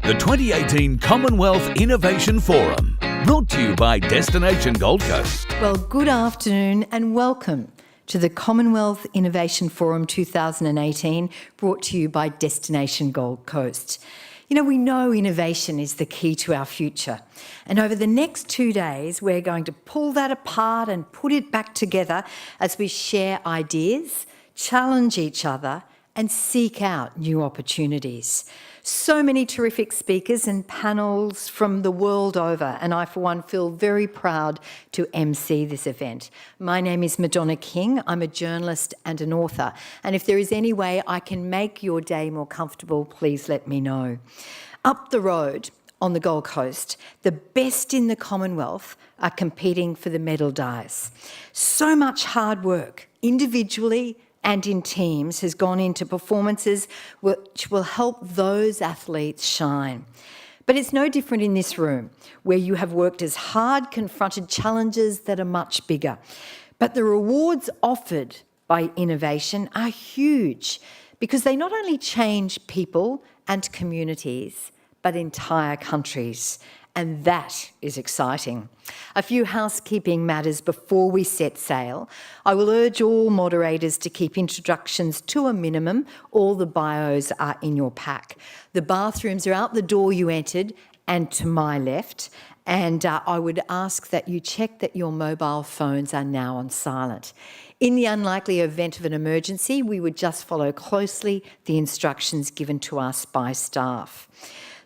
The 2018 Commonwealth Innovation Forum, brought to you by Destination Gold Coast. Well, good afternoon and welcome to the Commonwealth Innovation Forum 2018, brought to you by Destination Gold Coast. You know, we know innovation is the key to our future. And over the next 2 days, we're going to pull that apart and put it back together as we share ideas, challenge each other, and seek out new opportunities. So many terrific speakers and panels from the world over, and I, for one, feel very proud to MC this event. My name is Madonna King. I'm a journalist and an author, and if there is any way I can make your day more comfortable, please let me know. Up the road, on the Gold Coast, the best in the Commonwealth are competing for the medal dice. So much hard work, individually and in teams, has gone into performances which will help those athletes shine. But it's no different in this room, where you have worked as hard, confronted challenges that are much bigger. But the rewards offered by innovation are huge, because they not only change people and communities, but entire countries. And that is exciting. A few housekeeping matters before we set sail. I will urge all moderators to keep introductions to a minimum. All the bios are in your pack. The bathrooms are out the door you entered and to my left. And I would ask that you check that your mobile phones are now on silent. In the unlikely event of an emergency, we would just follow closely the instructions given to us by staff.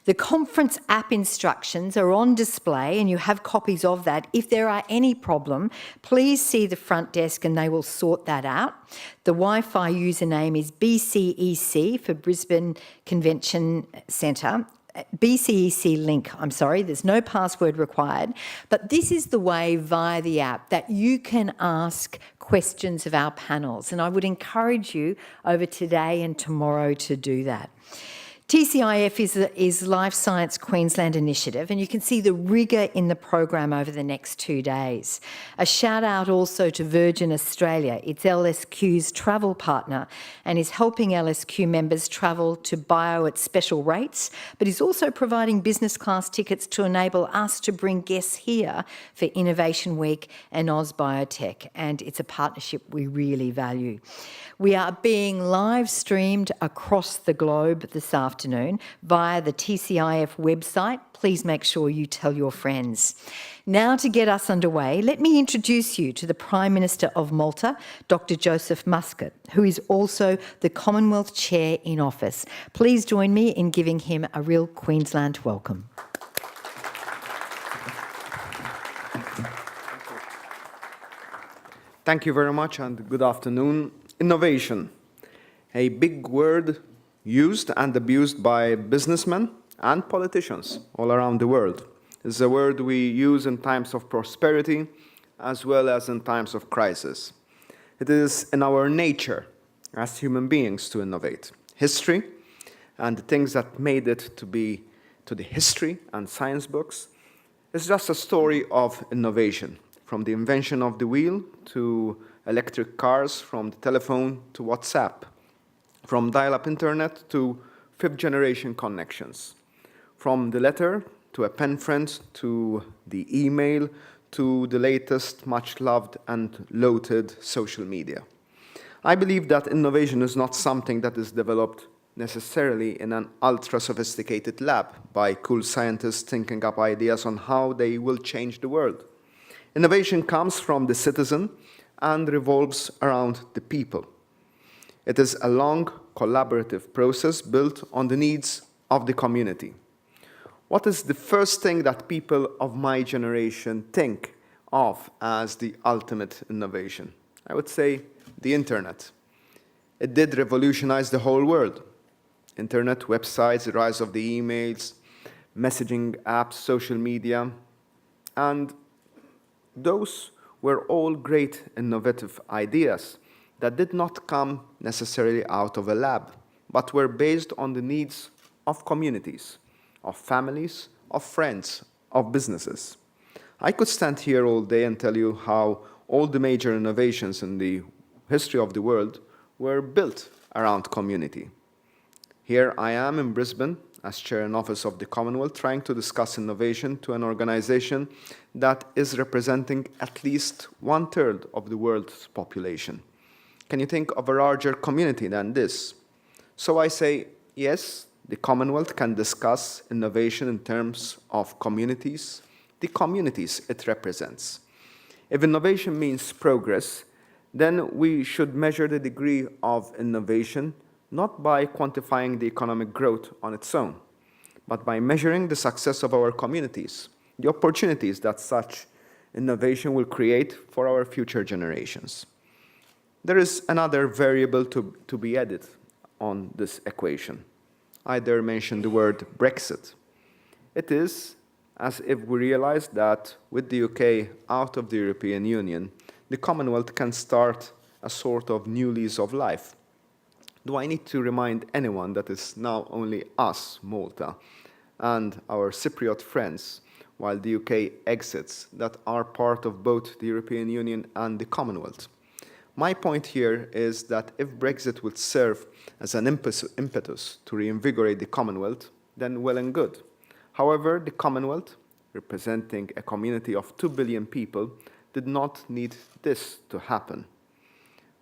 The conference app instructions are on display and you have copies of that. If there are any problem, please see the front desk and they will sort that out. The Wi-Fi username is BCEC for Brisbane Convention Centre. BCEC link, there's no password required, but this is the way via the app that you can ask questions of our panels, and I would encourage you over today and tomorrow to do that. TCIF is Life Science Queensland initiative, and you can see the rigour in the program over the next 2 days. A shout out also to Virgin Australia. It's LSQ's travel partner and is helping LSQ members travel to bio at special rates, but is also providing business class tickets to enable us to bring guests here for Innovation Week and Oz Biotech, and it's a partnership we really value. We are being live streamed across the globe this afternoon via the TCIF website. Please make sure you tell your friends. Now, to get us underway, let me introduce you to the Prime Minister of Malta, Dr. Joseph Muscat, who is also the Commonwealth Chair-in-Office. Please join me in giving him a real Queensland welcome. Thank you very much and good afternoon. Innovation, a big word used and abused by businessmen and politicians all around the world. It's a word we use in times of prosperity as well as in times of crisis. It is in our nature as human beings to innovate. History and the things that made it to the history and science books is just a story of innovation, from the invention of the wheel to electric cars, from the telephone to WhatsApp, from dial-up internet to fifth-generation connections, from the letter to a pen friend to the email to the latest much-loved and loathed social media. I believe that innovation is not something that is developed necessarily in an ultra-sophisticated lab by cool scientists thinking up ideas on how they will change the world. Innovation comes from the citizen and revolves around the people. It is a long, collaborative process built on the needs of the community. What is the first thing that people of my generation think of as the ultimate innovation? I would say the internet. It did revolutionize the whole world. Internet, websites, the rise of the emails, messaging apps, social media, and those were all great innovative ideas that did not come necessarily out of a lab, but were based on the needs of communities, of families, of friends, of businesses. I could stand here all day and tell you how all the major innovations in the history of the world were built around community. Here I am in Brisbane, as Chair-in-Office of the Commonwealth, trying to discuss innovation to an organization that is representing at least 1/3 of the world's population. Can you think of a larger community than this? So I say, yes, the Commonwealth can discuss innovation in terms of communities, the communities it represents. If innovation means progress, then we should measure the degree of innovation not by quantifying the economic growth on its own, but by measuring the success of our communities, the opportunities that such innovation will create for our future generations. There is another variable to be added on this equation. I dare mention the word Brexit. It is as if we realize that with the UK out of the European Union, the Commonwealth can start a sort of new lease of life. Do I need to remind anyone that it's now only us, Malta, and our Cypriot friends, while the UK exits, that are part of both the European Union and the Commonwealth? My point here is that if Brexit would serve as an impetus to reinvigorate the Commonwealth, then well and good. However, the Commonwealth, representing a community of 2 billion people, did not need this to happen.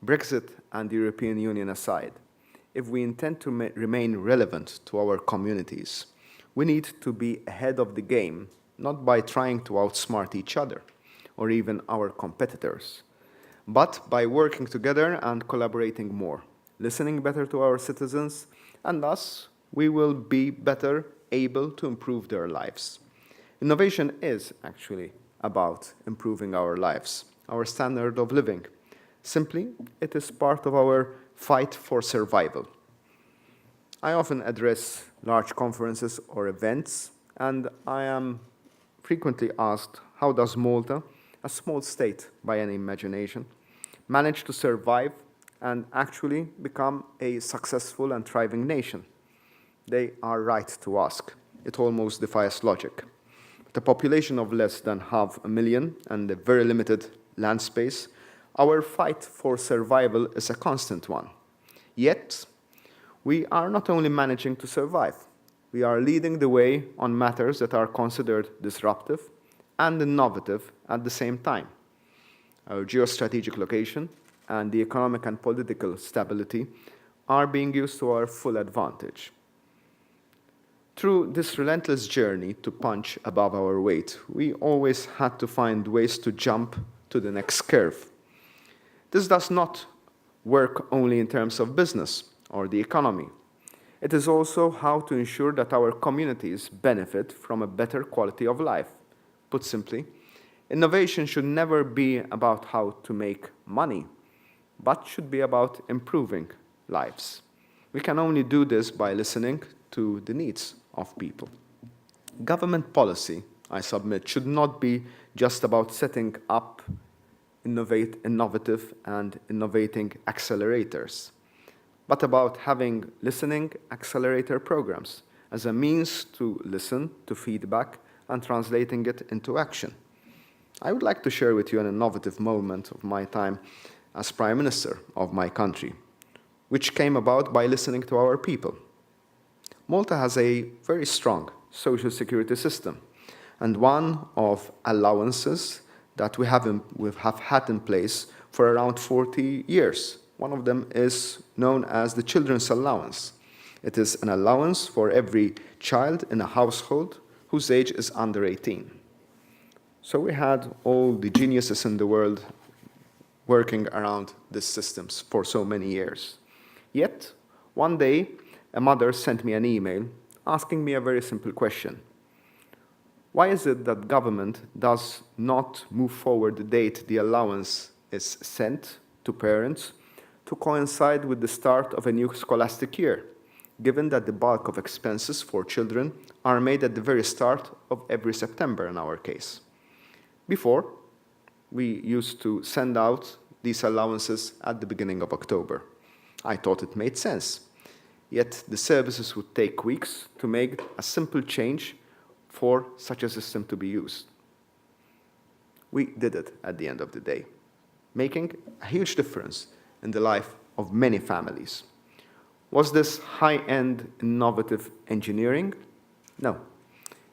Brexit and the European Union aside, if we intend to remain relevant to our communities, we need to be ahead of the game, not by trying to outsmart each other or even our competitors, but by working together and collaborating more, listening better to our citizens, and thus we will be better able to improve their lives. Innovation is actually about improving our lives, our standard of living. Simply, it is part of our fight for survival. I often address large conferences or events, and I am frequently asked, how does Malta, a small state by any imagination, manage to survive and actually become a successful and thriving nation? They are right to ask. It almost defies logic. With a population of less than 500,000 and a very limited land space, our fight for survival is a constant one. Yet, we are not only managing to survive, we are leading the way on matters that are considered disruptive and innovative at the same time. Our geostrategic location and the economic and political stability are being used to our full advantage. Through this relentless journey to punch above our weight, we always had to find ways to jump to the next curve. This does not work only in terms of business or the economy. It is also how to ensure that our communities benefit from a better quality of life. Put simply, innovation should never be about how to make money, but should be about improving lives. We can only do this by listening to the needs of people. Government policy, I submit, should not be just about setting up innovative and innovating accelerators, but about having listening accelerator programs as a means to listen to feedback and translating it into action. I would like to share with you an innovative moment of my time as Prime Minister of my country, which came about by listening to our people. Malta has a very strong social security system, and one of allowances that we have had in place for around 40 years. One of them is known as the Children's Allowance. It is an allowance for every child in a household whose age is under 18. So we had all the geniuses in the world working around these systems for so many years. Yet, one day, a mother sent me an email asking me a very simple question. Why is it that government does not move forward the date the allowance is sent to parents to coincide with the start of a new scholastic year, given that the bulk of expenses for children are made at the very start of every September in our case? Before, we used to send out these allowances at the beginning of October. I thought it made sense. Yet the services would take weeks to make a simple change for such a system to be used. We did it at the end of the day, making a huge difference in the life of many families. Was this high-end innovative engineering? No.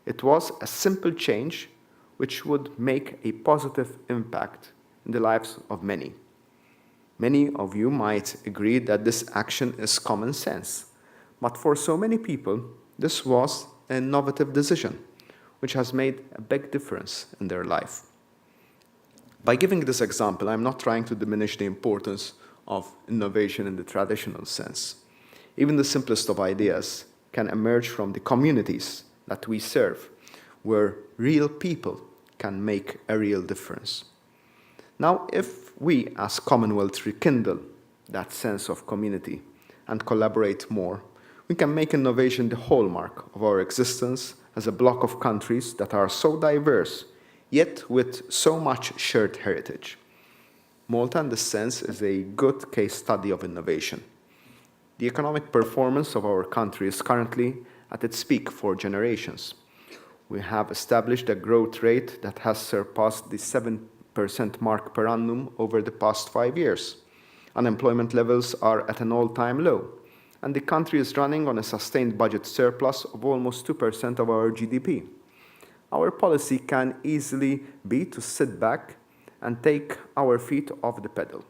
It was a simple change which would make a positive impact in the lives of many. Many of you might agree that this action is common sense, but for so many people, this was an innovative decision which has made a big difference in their life. By giving this example, I'm not trying to diminish the importance of innovation in the traditional sense. Even the simplest of ideas can emerge from the communities that we serve, where real people can make a real difference. Now, if we as Commonwealth rekindle that sense of community and collaborate more, we can make innovation the hallmark of our existence as a bloc of countries that are so diverse, yet with so much shared heritage. Malta, in this sense, is a good case study of innovation. The economic performance of our country is currently at its peak for generations. We have established a growth rate that has surpassed the 7% mark per annum over the past 5 years. Unemployment levels are at an all-time low, and the country is running on a sustained budget surplus of almost 2% of our GDP. Our policy can easily be to sit back and take our feet off the pedal.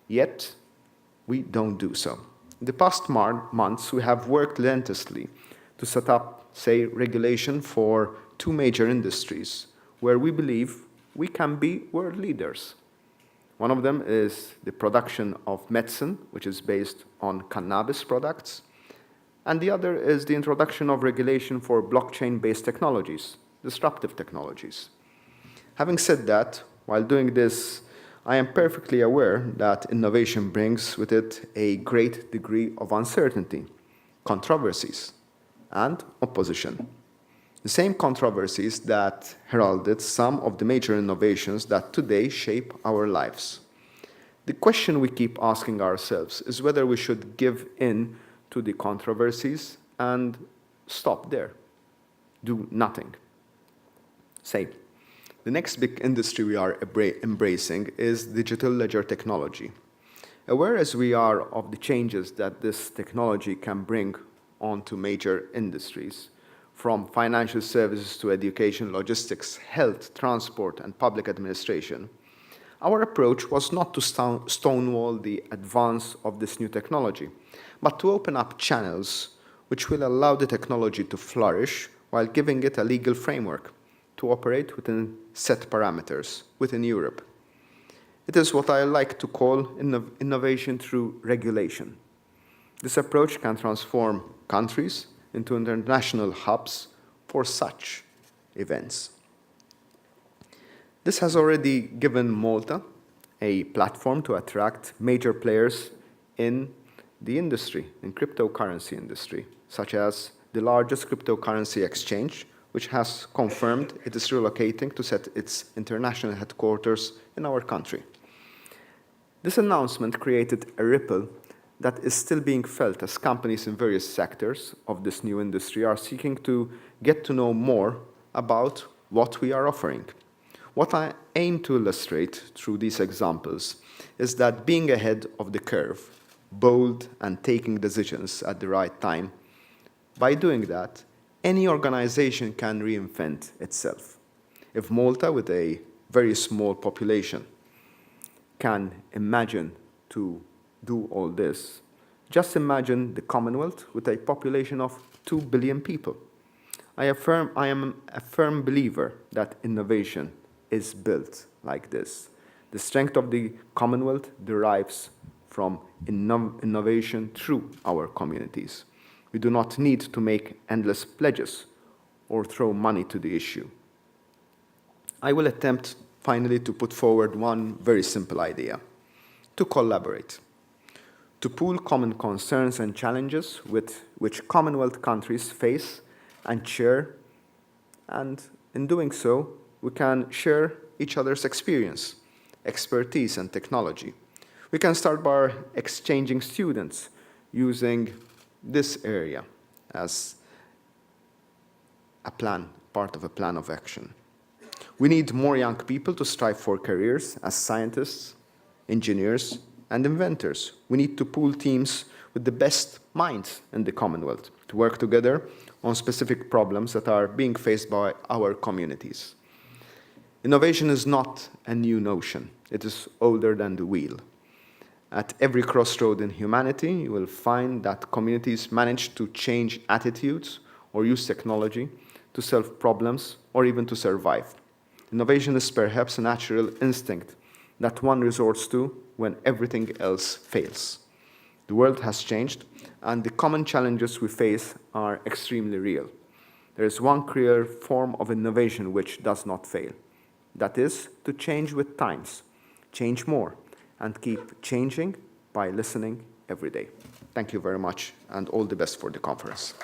Yet, we don't do so. In the past months, we have worked relentlessly to set up, say, regulation for 2 major industries where we believe we can be world leaders. One of them is the production of medicine, which is based on cannabis products, and the other is the introduction of regulation for blockchain-based technologies, disruptive technologies. Having said that, while doing this, I am perfectly aware that innovation brings with it a great degree of uncertainty, controversies, and opposition. The same controversies that heralded some of the major innovations that today shape our lives. The question we keep asking ourselves is whether we should give in to the controversies and stop there, do nothing. Say, the next big industry we are embracing is digital ledger technology. Aware as we are of the changes that this technology can bring onto major industries, from financial services to education, logistics, health, transport, and public administration, our approach was not to stonewall the advance of this new technology, but to open up channels which will allow the technology to flourish while giving it a legal framework to operate within set parameters within Europe. It is what I like to call innovation through regulation. This approach can transform countries into international hubs for such events. This has already given Malta a platform to attract major players in the industry, in cryptocurrency industry, such as the largest cryptocurrency exchange, which has confirmed it is relocating to set its international headquarters in our country. This announcement created a ripple that is still being felt as companies in various sectors of this new industry are seeking to get to know more about what we are offering. What I aim to illustrate through these examples is that being ahead of the curve, bold and taking decisions at the right time, by doing that, any organization can reinvent itself. If Malta, with a very small population, can imagine to do all this, just imagine the Commonwealth with a population of 2 billion people. I am a firm believer that innovation is built like this. The strength of the Commonwealth derives from innovation through our communities. We do not need to make endless pledges or throw money to the issue. I will attempt finally to put forward one very simple idea: to collaborate, to pool common concerns and challenges with which Commonwealth countries face and share, and in doing so, we can share each other's experience, expertise, and technology. We can start by exchanging students using this area as a plan, part of a plan of action. We need more young people to strive for careers as scientists, engineers, and inventors. We need to pool teams with the best minds in the Commonwealth to work together on specific problems that are being faced by our communities. Innovation is not a new notion. It is older than the wheel. At every crossroad in humanity, you will find that communities manage to change attitudes or use technology to solve problems or even to survive. Innovation is perhaps a natural instinct that one resorts to when everything else fails. The world has changed, and the common challenges we face are extremely real. There is one clear form of innovation which does not fail. That is to change with times, change more, and keep changing by listening every day. Thank you very much, and all the best for the conference.